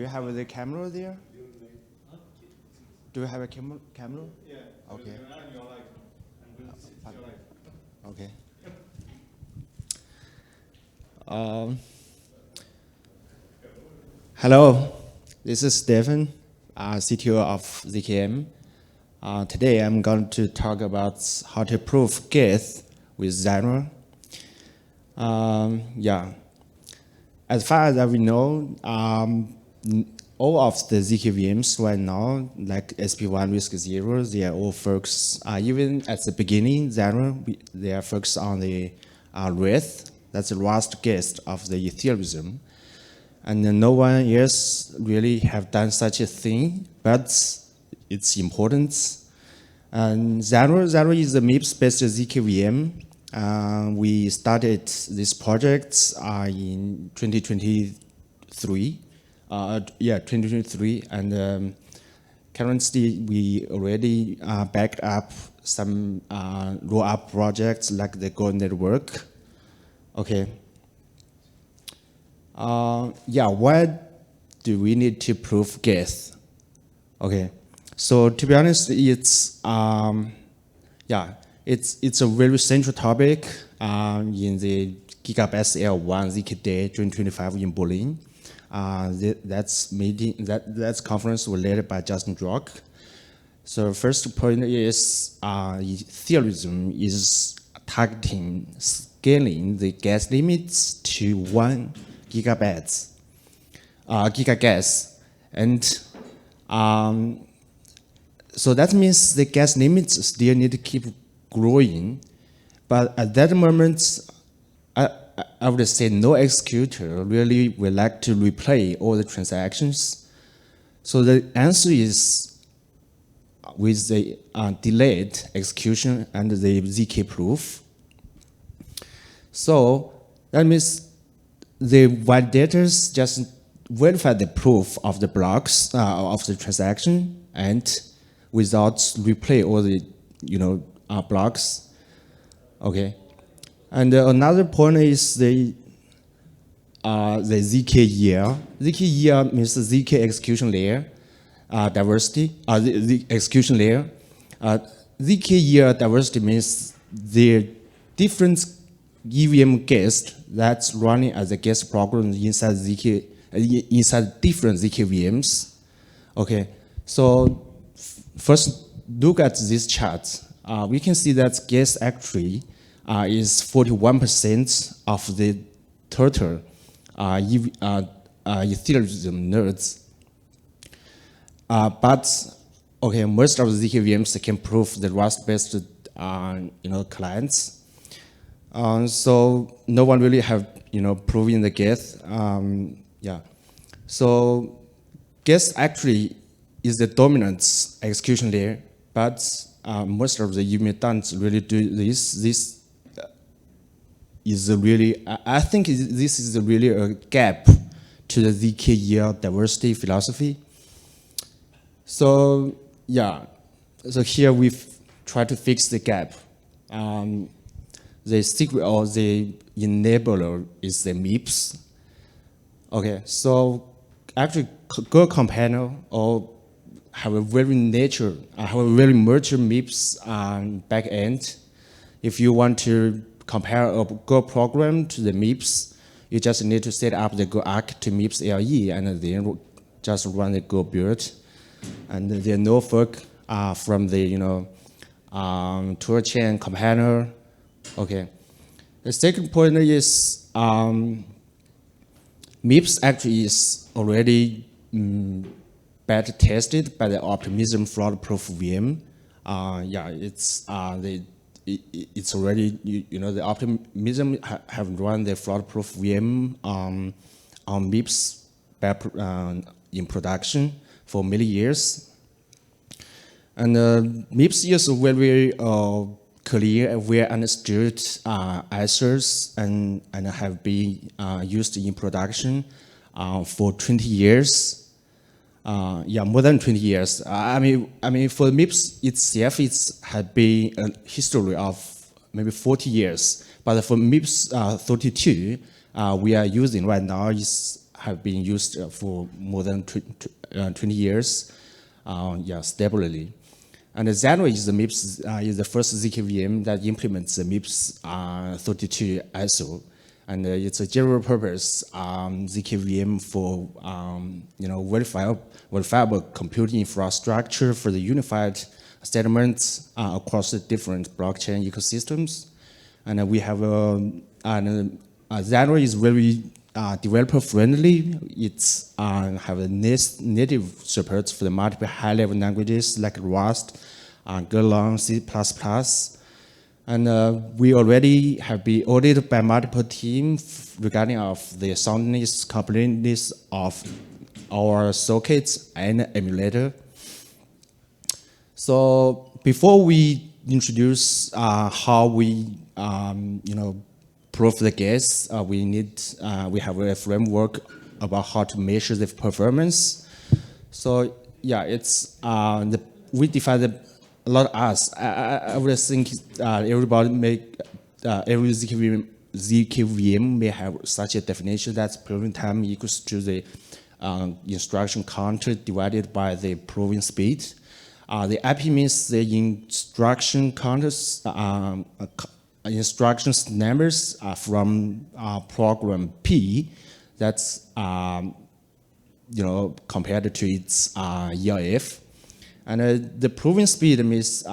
you have the camera there? Do you have a camera? Yeah. Okay. Okay. Hello, this is Stephan, CTO of zkEVM. Today I'm going to talk about how to prove Geth with Ziren. As far as we know, all of the zkVMs right now, like SP1 risk 0, they are all focused, even at the beginning, Ziren, they are focused on the Geth. That's the last guest of the Ethereum. And no one else really have done such a thing, but it's important. And Ziren is the MIPS-based zkVM. We started this project in 2023. 2023, and currently we already backed up some roll-up projects like the Go network. Okay. Why do we need to prove Geth? Okay. So to be honest, it's a very central topic in the GigaBase L1 ZK Day 2025 in Berlin. That's conference was led by Justin Drock. So first point is Ethereum is targeting scaling the gas limits to 1 gigagas, and so that means the gas limits still need to keep growing, but at that moment, I would say no executor really would like to replay all the transactions. So the answer is with the delayed execution and the zk proof. So that means the validators just verify the proof of the blocks of the transaction and without replay all the blocks. Okay. And another point is the zkEVM. zkEVM means the zk execution layer diversity. The execution layer. zkEVM diversity means the different EVM guest that's running as a guest program inside different zkVMs. Okay. So first look at this chart. We can see that guest actually is 41% of the total Ethereum nodes. But okay, most of the zkVMs can prove the Rust-based clients. So no one really have proving the Geth. So Geth actually is the dominant execution layer, but most of the EVM don't really do this. This is really, I think this is really a gap to the zkEVM diversity philosophy. So so here we've tried to fix the gap. The secret or the enabler is the MIPS. Okay, so actually Go compiler or have a very mature MIPS back end. If you want to compare a Go program to the MIPS, you just need to set up the Go arc to MIPS LE and then just run the Go build. And there's no fork from the toolchain compiler. Okay. The second point is MIPS actually is already better tested by the optimism fraud-proof VM. It's already, the optimism have run the fraud-proof VM on MIPS in production for many years. And MIPS is very clear, well understood answers and have been used in production for 20 years. More than 20 years. I mean, for MIPS itself, it's had been a history of maybe 40 years. But for MIPS 32, we are using right now have been used for more than 20 years, stably. And Ziren is the MIPS is the first zkVM that implements the MIPS 32 ISO, and it's a general purpose zkVM for verifiable computing infrastructure for the unified settlements across the different blockchain ecosystems. And we have Ziren is very developer friendly. It's have a native support for the multiple high-level languages like Rust, Golang, C++, and we already have been audited by multiple teams regarding of the soundness, completeness of our sockets and emulator. So before we introduce how we prove the Geth, we have a framework about how to measure the performance. So yeah, it's we define a lot of us. I would think everybody every zkVM may have such a definition that's proving time equals to the instruction counter divided by the proving speed. The IP means the instruction counters instructions numbers from program P. That's compared to its ELF. And the proving speed means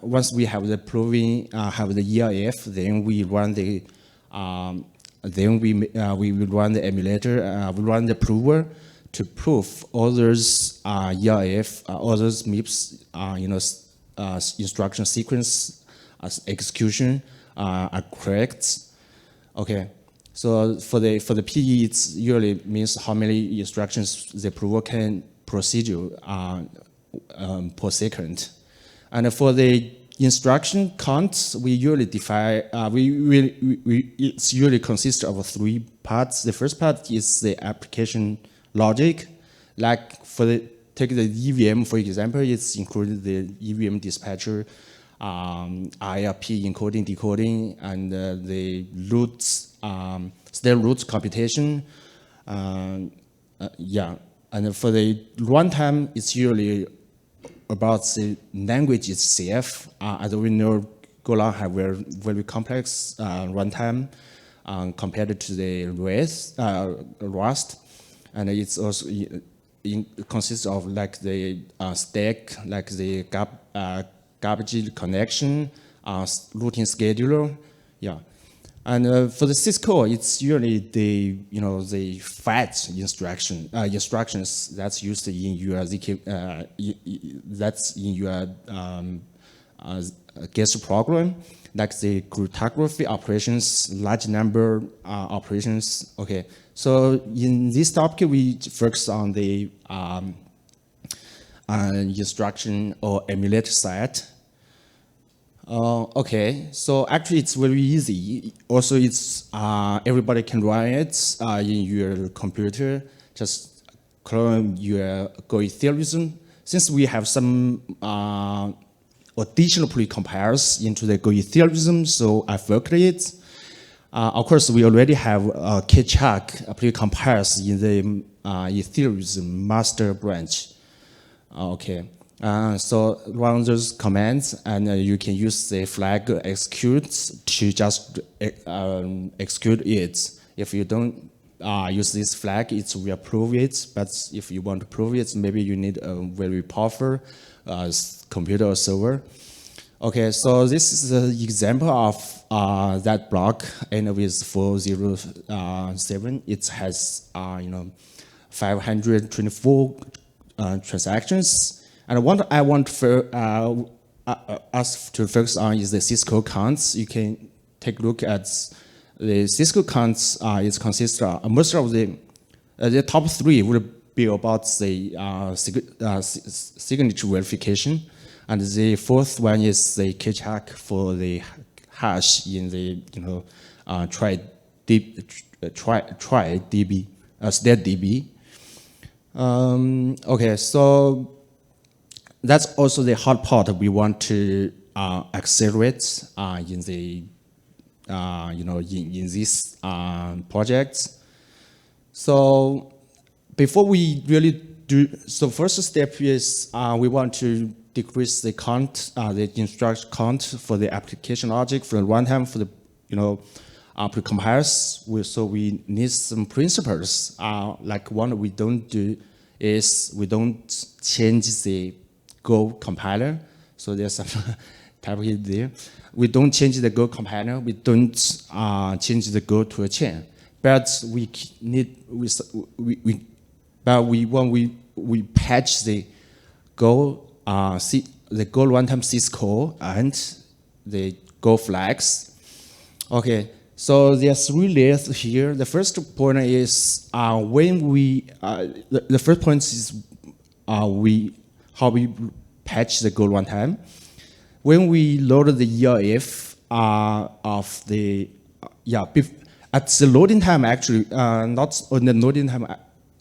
once we have the proving have the ELF, then we run the we will run the emulator, we run the prover to prove all those ELF, all those MIPS, instruction sequence execution are correct. Okay. So for the PE, it usually means how many instructions the prover can procedure per second. And for the instruction count, we usually define, it's usually consists of 3 parts. The first part is the application logic. Like take the EVM, for example, it's included the EVM dispatcher, IRP encoding, decoding, and the roots, state roots computation. And for the runtime, it's usually about the language itself. As we know, Golang have a very complex runtime compared to the Rust, and it's also consists of like the stack, like the garbage connection, routing scheduler, And for the syscall, it's usually the the fat instructions that's used in your that's in your Geth program, like the cryptography operations, large number operations. Okay, so in this topic we focus on the instruction or emulator side. Okay, so actually it's very easy. Also, it's everybody can run it in your computer. Just clone your GoEthereum. Since we have some additional precompilers into the GoEthereum, so I worked it. Of course, we already have Kchak precompilers in the Ethereum master branch. Okay. So run those commands, and you can use the flag execute to just execute it. If you don't use this flag, it will approve it. But if you want to prove it, maybe you need a very powerful computer or server. Okay, so this is an example of that block, and with 407. It has 524 transactions. And what I want for us to focus on is the syscall counts. You can take a look at the syscall counts. It consists of most of the top 3 would be about the signature verification, and the 4th one is the Kchak for the hash in the try DB state DB. Okay, so that's also the hard part we want to accelerate in the in this project. So before we really do, so first step is we want to decrease the count, the instruction count for the application logic for the runtime for the, precompilers. So we need some principles. Like one we don't do is we don't change the Go compiler. So there's some type here there. We don't change the Go compiler. We don't change the Go to a chain. But we need when we patch the Go the Go runtime syscall and the Go flags. Okay, so there are 3 layers here. The first point is when we the first point is how we patch the Go runtime. When we load the ELF of the at the loading time actually not on the loading time.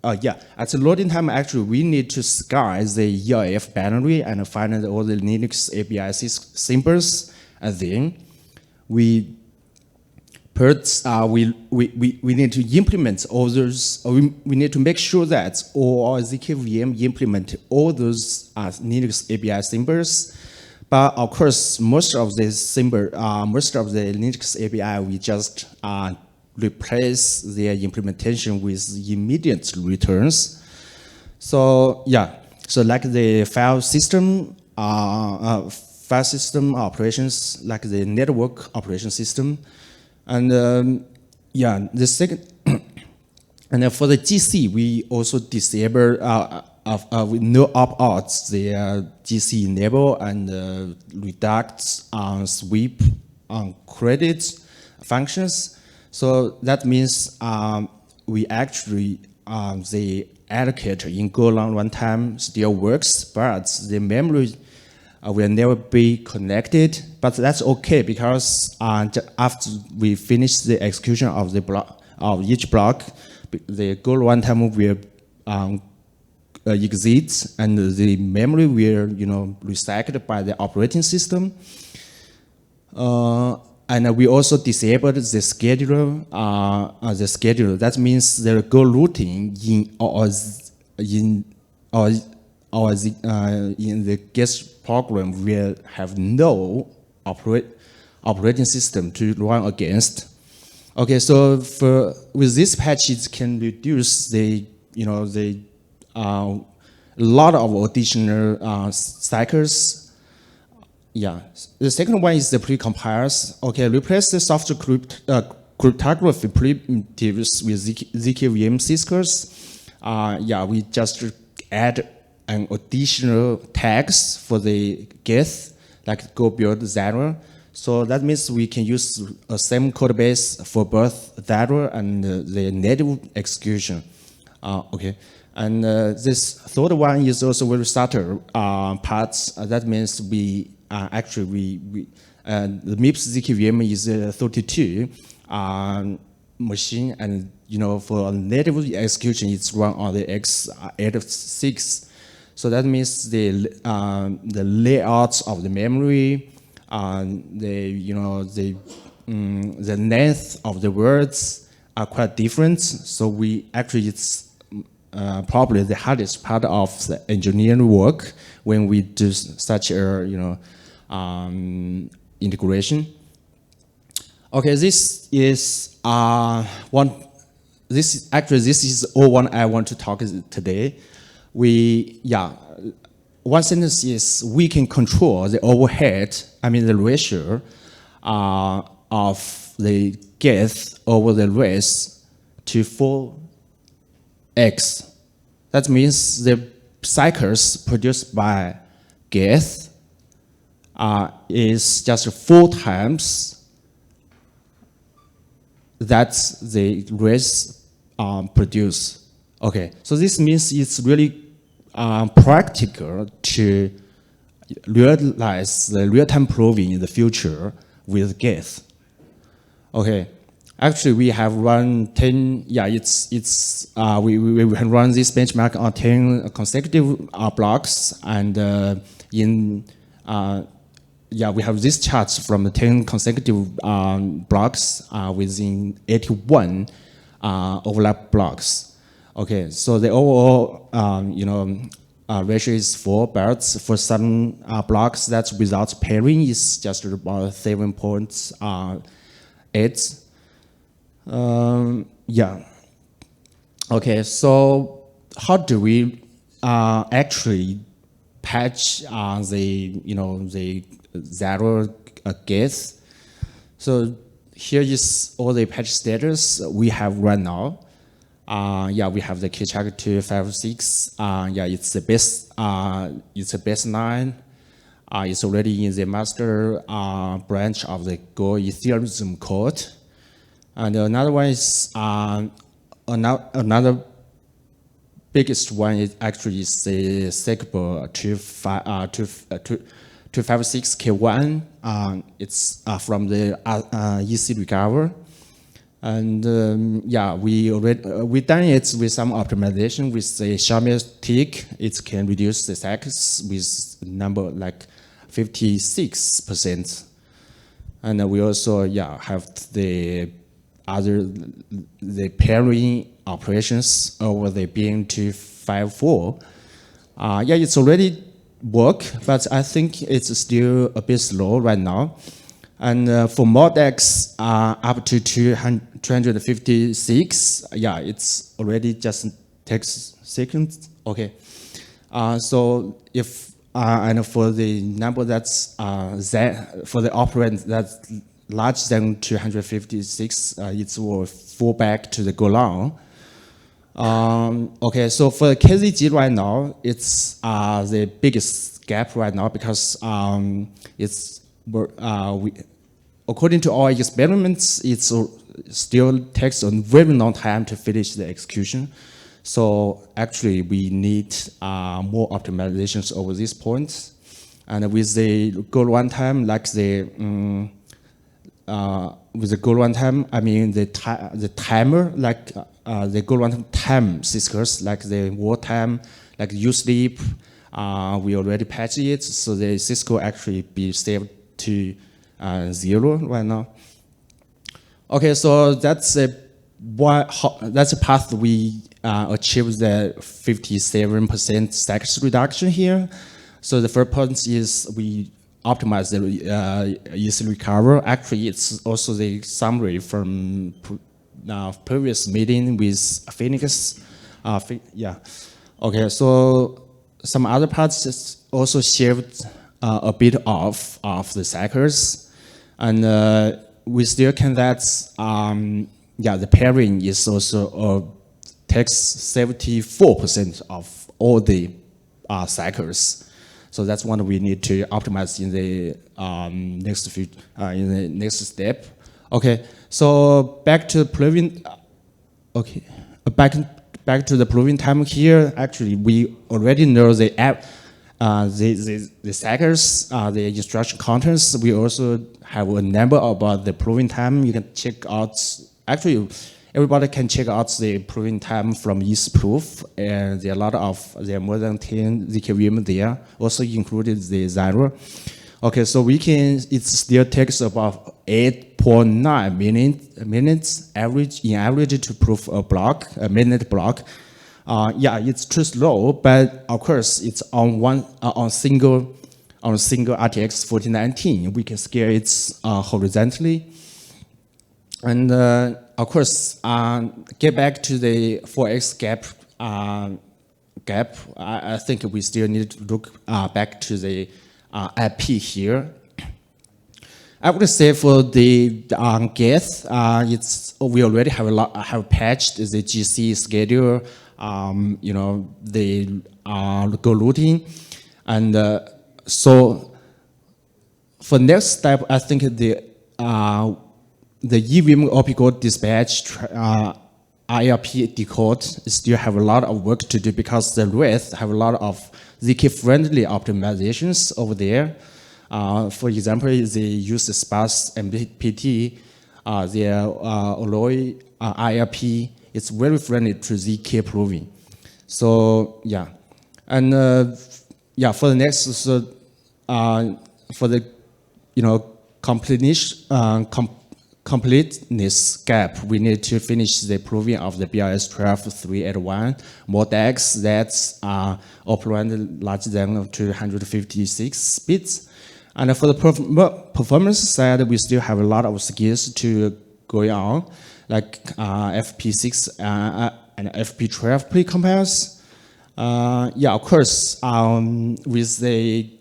At the loading time, actually, we need to scan the ELF binary and find all the Linux API symbols, and then we need to implement all those. We need to make sure that all zkVM implement all those Linux API symbols. But of course, most of the Linux API we just replace their implementation with immediate returns. So so like the file system operations, like the network operation system, and the second, and then for the GC we also disable with no opt-outs the GC enable and reduct sweep credits functions. So that means we actually, the allocator in Golang runtime still works, but the memory will never be connected. But that's okay because after we finish the execution of the block of each block, the Go runtime will exit and the memory will recycled by the operating system. And we also disabled the scheduler. That means the Go routing in the Geth program will have no operating system to run against. Okay, so with this patch, it can reduce the lot of additional cycles. Yeah, the second one is the precompilers. Okay, replace the software cryptography primitives with zkVM syscalls. We just add an additional tags for the Geth, like go build Ziren. So that means we can use a same code base for both Ziren and the native execution. Okay. And this third one is also very subtle parts. That means we the MIPS zkVM is a 32 machine, and for native execution it's run on the x86. So that means the layouts of the memory, the length of the words are quite different. So it's probably the hardest part of the engineering work when we do such a integration. Okay, this is this is all one I want to talk today. One sentence is we can control the overhead, the ratio of the Geth over the rest to 4x. That means the cycles produced by Geth is just 4 times that the rest produce. Okay, so this means it's really practical to realize the real-time proving in the future with Geth. Okay, actually we have run 10. We can run this benchmark on 10 consecutive blocks, and we have these charts from the 10 consecutive blocks within 81 overlap blocks. Okay, so the overall, ratio is 4, but for some blocks that's without pairing is just about 7.8. Yeah. Okay, so how do we actually patch the Zero Geth? So here is all the patch status we have right now. We have the Keychack 256. It's the best. It's a baseline. It's already in the master branch of the Go Ethereum code. And another one is another biggest one is actually the zkEVM 256K1. It's from the EC recover. And we done it with some optimization with the Xiaomi tick. It can reduce the stacks with number like 56%. And we also have the pairing operations over the BN254. It's already work, but I think it's still a bit slow right now. And for ModX up to 256, it's already just takes seconds. Okay, so if and for the number that's for the operand that's larger than 256, it will fall back to the Golang. Okay, so for the KZG right now, it's the biggest gap right now because according to our experiments, it still takes a very long time to finish the execution. So actually, we need more optimizations over this point. And with the goal runtime, like with the goal runtime, I mean the timer, like the goal runtime time syskers, like the war time, like uSleep, we already patched it, so the syscore actually be saved to 0 right now. Okay, so that's a path we achieve the 57% stacks reduction here. So the first point is we optimize the EC recover. Actually, it's also the summary from previous meeting with Phoenix. Okay, so some other parts also shaved a bit off of the cycles. And we still can that, the pairing is also takes 74% of all the cycles. So that's one we need to optimize in the next step. Okay, so back to proving. Okay, back to the proving time here. Actually, we already know the cycles, the instruction contents. We also have a number about the proving time. You can check out. Actually, everybody can check out the proving time from EaseProof, and there are more than 10 zkVM there, also included the Ziren. Okay, so it still takes about 8.9 minutes in average to prove a minute block. It's too slow, but of course it's on single RTX 4019. We can scale it horizontally. And of course, get back to the 4x gap. I think we still need to look back to the IP here. I would say for the Geth, we already have patched the GC schedule. The Go routing, and so for next step, I think the EVM optical dispatch IRP decode still have a lot of work to do because the rest have a lot of zk-friendly optimizations over there. For example, they use the sparse MPT, their Alloy IRP. It's very friendly to zk proving. So and for the next, for the completeness gap, we need to finish the proving of the BLS 12.381 modex that's operand larger than 256 bits. And for the performance side, we still have a lot of skills to going on, like FP6 and FP12 pre-compiles. Yeah, of course, with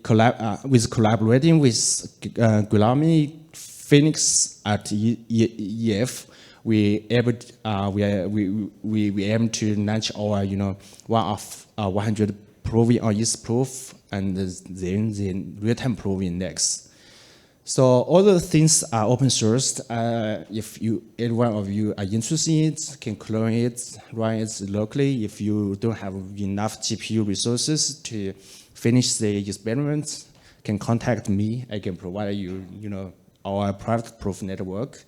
collaborating with Golang, Phoenix at EF, we aim to launch our one of 100 proving or is proof, and then the real-time proving next. So all the things are open sourced. If any one of you are interested, can clone it, run it locally. If you don't have enough GPU resources to finish the experiment, can contact me. I can provide you, our private proof network.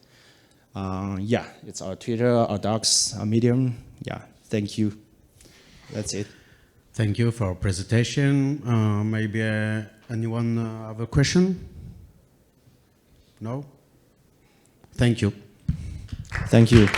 Yeah, it's our Twitter, our Docs, our Medium. Yeah, thank you. That's it. Thank you for presentation. Maybe anyone have a question? No? Thank you. Thank you.